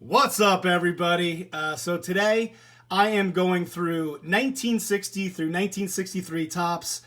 What's up, everybody? So today I am going through 1960 through 1963 Tops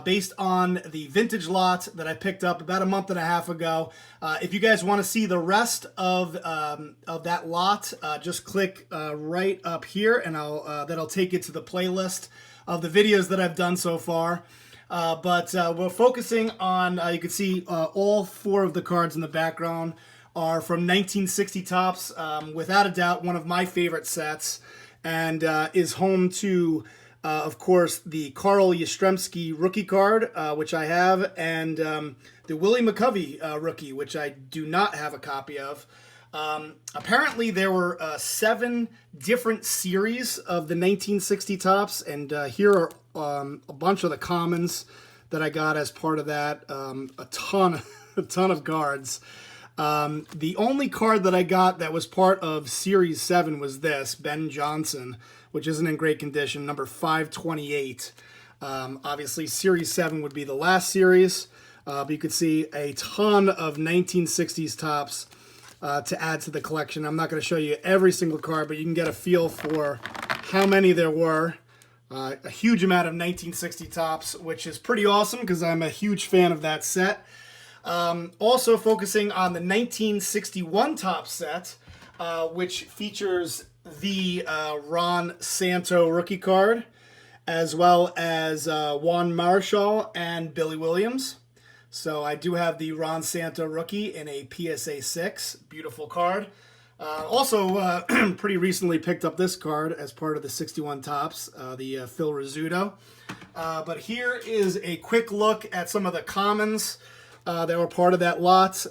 based on the vintage lot that I picked up about a month and a half ago. If you guys want to see the rest of that lot, just click right up here, and that'll take you to the playlist of the videos that I've done so far. But we're focusing on, you can see all four of the cards in the background are from 1960 Tops, without a doubt one of my favorite sets, and is home to, of course, the Carl Yastrzemski rookie card, which I have, and the Willie McCovey rookie, which I do not have a copy of. Apparently there were 7 different series of the 1960 Tops, and here are a bunch of the commons that I got as part of that. A ton of cards. The only card that I got that was part of Series 7 was this, Ben Johnson, which isn't in great condition, number 528. Obviously, Series 7 would be the last series, but you could see a ton of 1960s Tops to add to the collection. I'm not going to show you every single card, but you can get a feel for how many there were. A huge amount of 1960 Tops, which is pretty awesome because I'm a huge fan of that set. Also focusing on the 1961 Topps set, which features the Ron Santo rookie card, as well as Juan Marichal and Billy Williams. So I do have the Ron Santo rookie in a PSA 6. Beautiful card. Also, pretty recently picked up this card as part of the 61 Topps, the Phil Rizzuto. But here is a quick look at some of the commons that were part of that lot.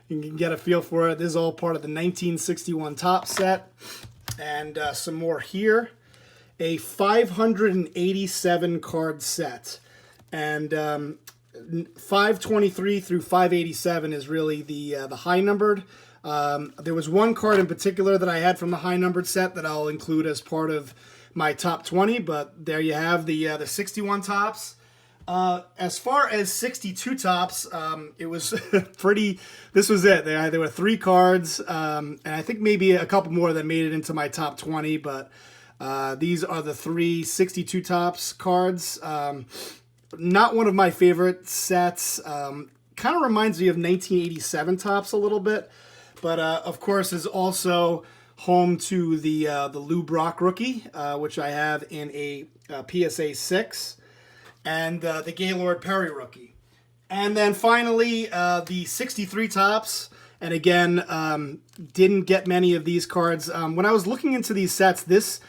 You can get a feel for it. This is all part of the 1961 Topps set. And some more here. A 587 card set. And 523 through 587 is really the high numbered. There was one card in particular that I had from the high numbered set that I'll include as part of my top 20, but there you have the 61 Tops. As far as 62 Tops, it was pretty, this was it. There were 3 cards, and I think maybe a couple more that made it into my top 20, but these are the 3 62 Tops cards. Not one of my favorite sets. Kind of reminds me of 1987 Tops a little bit, but of course is also home to the Lou Brock rookie, which I have in a PSA 6. And the Gaylord Perry rookie. And then finally, the 63 Tops. And again, didn't get many of these cards. When I was looking into these sets, this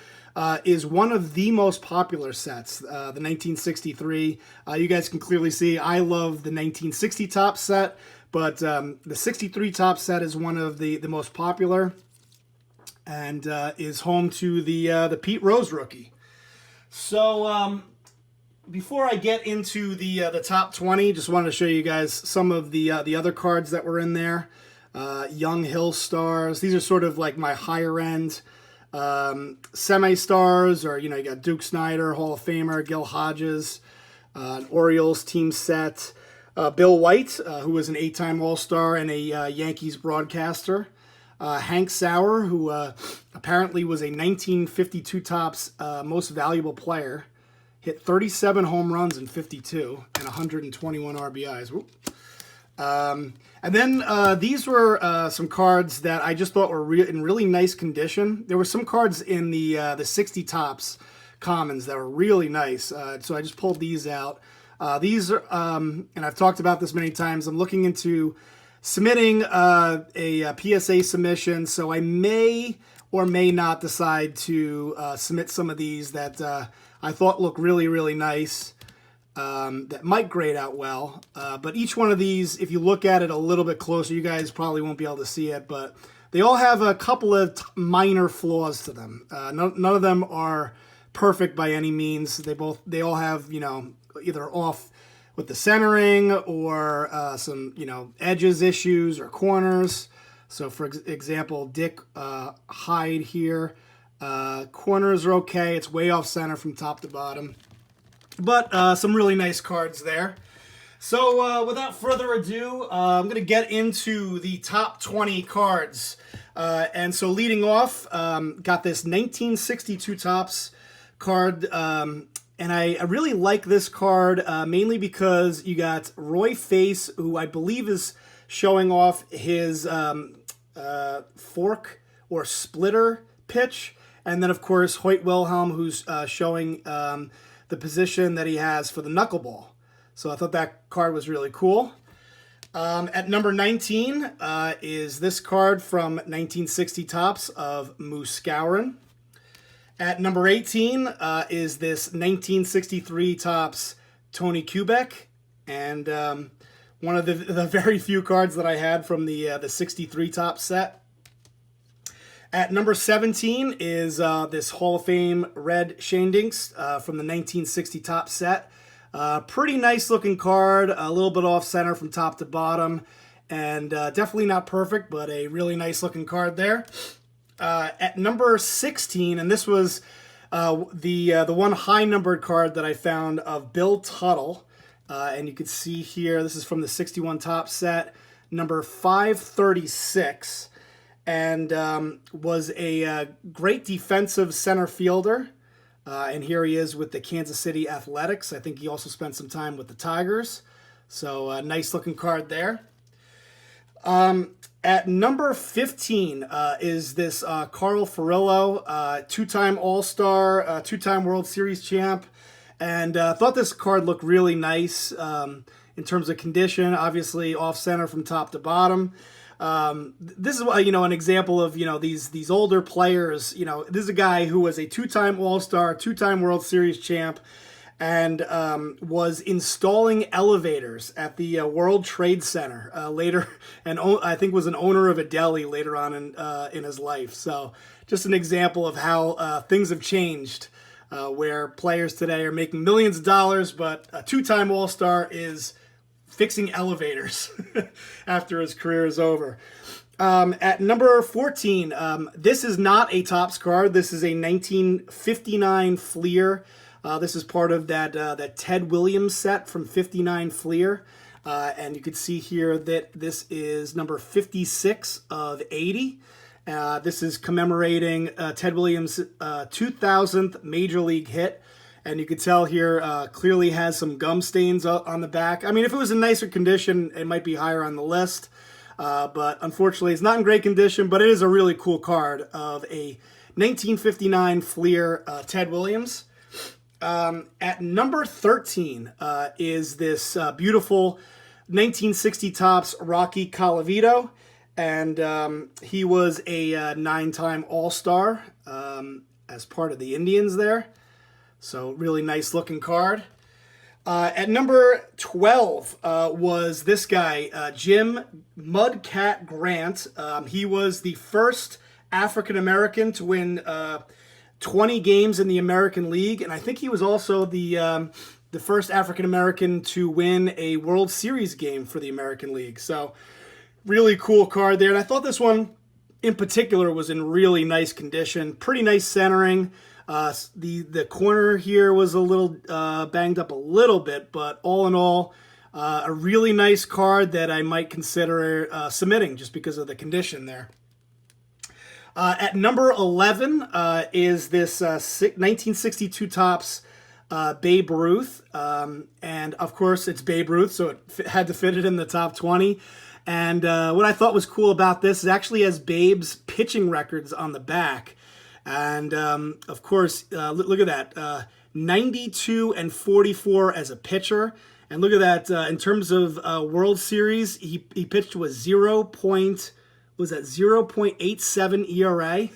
is one of the most popular sets, the 1963. You guys can clearly see I love the 1960 Topps set, but the 63 Topps set is one of the most popular, and is home to the Pete Rose rookie. So before I get into the top 20, just wanted to show you guys some of the other cards that were in there. Young Hill Stars. These are sort of like my higher end semi-stars, or you got Duke Snider, Hall of Famer, Gil Hodges, an Orioles team set. Bill White, who was an 8-time All-Star and a Yankees broadcaster. Hank Sauer, who apparently was a 1952 Topps most valuable player. Hit 37 home runs in 52 and 121 RBIs. And then these were some cards that I just thought were in really nice condition. There were some cards in the 60 Topps commons that were really nice. So I just pulled these out. These are, and I've talked about this many times, I'm looking into submitting a PSA submission, so I may or may not decide to submit some of these that I thought looked really, really nice, that might grade out well. But each one of these, if you look at it a little bit closer, you guys probably won't be able to see it, but they all have a couple of minor flaws to them. None of them are perfect by any means. They all have, either off with the centering or some, edges issues or corners. So for example, Dick Hyde here, corners are okay. It's way off center from top to bottom, but some really nice cards there. So without further ado, I'm going to get into the top 20 cards. And so leading off, got this 1962 Tops card. And I really like this card, mainly because you got Roy Face, who I believe is showing off his fork or splitter pitch. And then, of course, Hoyt Wilhelm, who's showing the position that he has for the knuckleball. So I thought that card was really cool. At number 19 is this card from 1960 Tops of Musial. At number 18 is this 1963 Tops Tony Kubek. And one of the very few cards that I had from the 63 Tops set. At number 17 is this Hall of Fame red Shane Dinks from the 1960 Tops set. Pretty nice looking card, a little bit off center from top to bottom, and definitely not perfect, but a really nice looking card there. At number 16, and this was the one high numbered card that I found of Bill Tuttle, and you can see here, this is from the 61 Tops set, number 536, and was a great defensive center fielder. And here he is with the Kansas City Athletics. I think he also spent some time with the Tigers. So a nice looking card there. At number 15 is this Carl Furillo, two-time All-Star, two-time World Series champ. And thought this card looked really nice in terms of condition. Obviously off-center from top to bottom. This is an example of these older players. This is a guy who was a two-time All-Star, two-time World Series champ, and was installing elevators at the World Trade Center later, and I think was an owner of a deli later on in his life. So just an example of how things have changed, where players today are making millions of dollars, but a two-time All-Star is fixing elevators after his career is over. At number 14, this is not a Tops card. This is a 1959 Flir. This is part of that Ted Williams set from 59 Flir. And you can see here that this is number 56 of 80. This is commemorating Ted Williams' 2000th Major League hit. And you can tell here, clearly has some gum stains on the back. I mean, if it was in nicer condition, it might be higher on the list. But unfortunately, it's not in great condition, but it is a really cool card of a 1959 Flir Ted Williams. At number 13 is this beautiful 1960 Tops Rocky Colavito. And he was a 9-time All-Star as part of the Indians there. So really nice looking card. At number 12 was this guy, Jim Mudcat Grant. He was the first African-American to win 20 games in the American League. And I think he was also the first African-American to win a World Series game for the American League. So really cool card there. And I thought this one in particular was in really nice condition. Pretty nice centering. The corner here was a little banged up a little bit, but all in all, a really nice card that I might consider submitting just because of the condition there. At number 11 is this 1962 Tops Babe Ruth, and of course it's Babe Ruth, so it had to fit it in the top 20. And what I thought was cool about this is it actually has Babe's pitching records on the back. And, of course, look at that, 92 and 44 as a pitcher. And look at that, in terms of World Series, he pitched to a 0.87 ERA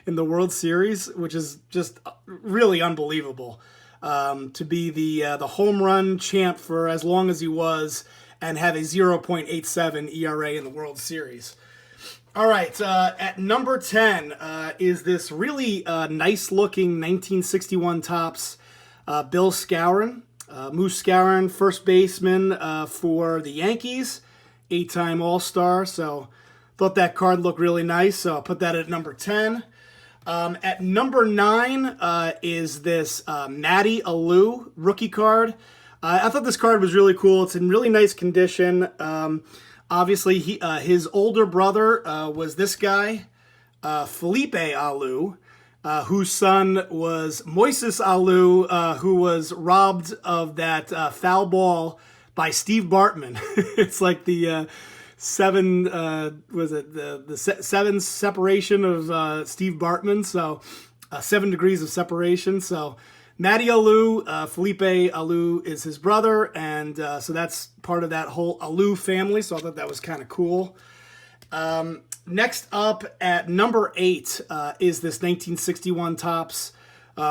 in the World Series, which is just really unbelievable. To be the home run champ for as long as he was and have a 0.87 ERA in the World Series. All right, at number 10 is this really nice-looking 1961 Tops Bill Skowron. Moose Skowron, first baseman for the Yankees, 8-time All-Star. So thought that card looked really nice, so I'll put that at number 10. At number 9 is this Matty Alou rookie card. I thought this card was really cool. It's in really nice condition. Obviously, his older brother was this guy, Felipe Alou, whose son was Moises Alou, who was robbed of that foul ball by Steve Bartman. It's like the seven separation of Steve Bartman. So 7 degrees of separation. So Matty Alou, Felipe Alou is his brother, and so that's part of that whole Alou family. So I thought that was kind of cool. Next up at number 8 is this 1961 Tops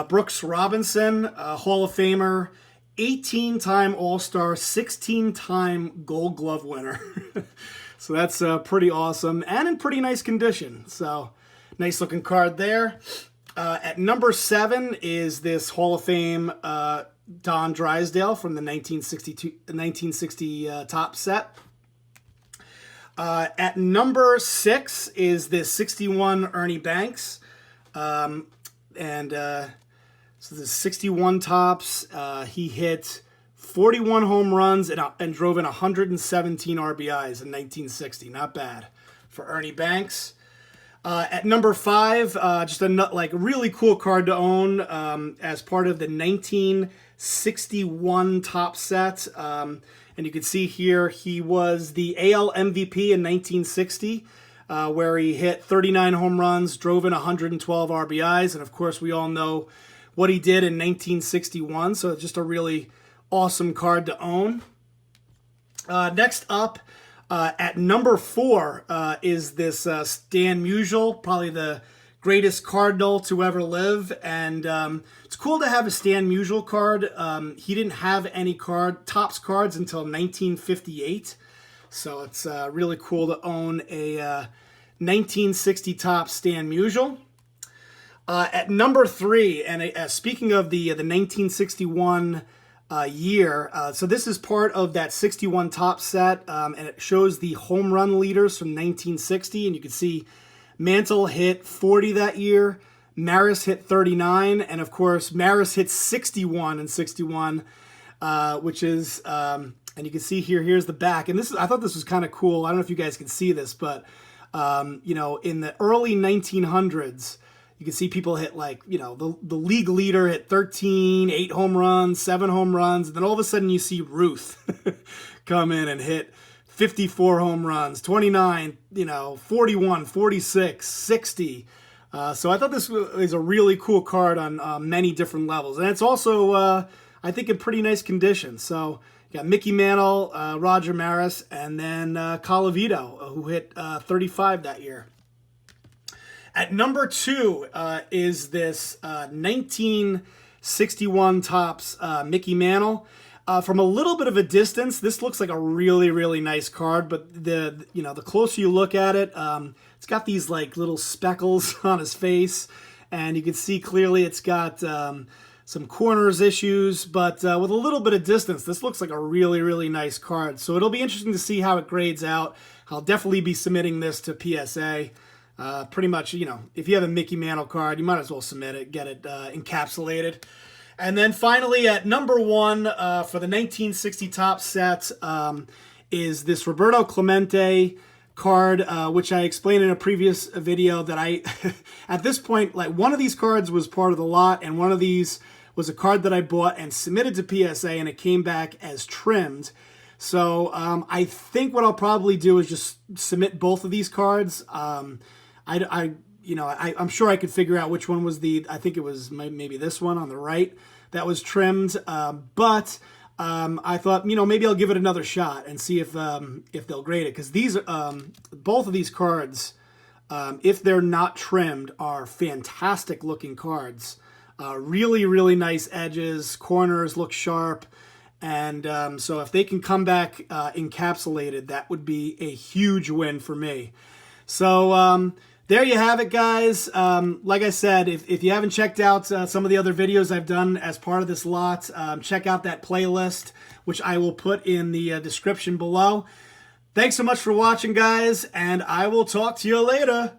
Brooks Robinson, Hall of Famer, 18-time All-Star, 16-time Gold Glove winner. So that's pretty awesome and in pretty nice condition. So nice looking card there. At number 7 is this Hall of Fame Don Drysdale from the 1960 Topps set. At number 6 is this 61 Ernie Banks. So the 61 Topps, he hit 41 home runs and drove in 117 RBIs in 1960. Not bad for Ernie Banks. At number 5, just a really cool card to own as part of the 1961 Topps set. And you can see here he was the AL MVP in 1960, where he hit 39 home runs, drove in 112 RBIs, and of course we all know what he did in 1961. So just a really awesome card to own. Next up, at number 4 is this Stan Musial, probably the greatest Cardinal to ever live. And it's cool to have a Stan Musial card. He didn't have any Topps cards until 1958. So it's really cool to own a 1960 Topps Stan Musial. At number 3, and speaking of the 1961 year. So this is part of that 61 Topps set, and it shows the home run leaders from 1960, and you can see Mantle hit 40 that year, Maris hit 39, and of course Maris hit 61 in 61, which is, and you can see here's the back, and I thought this was kind of cool. I don't know if you guys can see this, but in the early 1900s, you can see people hit the league leader hit 13, 8 home runs, 7 home runs. And then all of a sudden you see Ruth come in and hit 54 home runs, 29, 41, 46, 60. So I thought this was a really cool card on many different levels. And it's also, I think, in pretty nice condition. So you got Mickey Mantle, Roger Maris, and then Colavito, who hit 35 that year. At number 2 is this 1961 Topps Mickey Mantle. From a little bit of a distance, this looks like a really, really nice card, but the closer you look at it, it's got these little speckles on his face, and you can see clearly it's got some corners issues, but with a little bit of distance, this looks like a really, really nice card. So it'll be interesting to see how it grades out. I'll definitely be submitting this to PSA. Pretty much, if you have a Mickey Mantle card, you might as well submit it, get it encapsulated. And then finally, at number 1 for the 1960 Topps set is this Roberto Clemente card, which I explained in a previous video that at this point, one of these cards was part of the lot, and one of these was a card that I bought and submitted to PSA, and it came back as trimmed. So I think what I'll probably do is just submit both of these cards. I'm sure I could figure out which one was I think it was maybe this one on the right that was trimmed. But I thought, maybe I'll give it another shot and see if they'll grade it. Because both of these cards, if they're not trimmed, are fantastic looking cards. Really, really nice edges, corners look sharp. And so if they can come back encapsulated, that would be a huge win for me. So there you have it, guys. Like I said, if you haven't checked out some of the other videos I've done as part of this lot, check out that playlist, which I will put in the description below. Thanks so much for watching, guys, and I will talk to you later.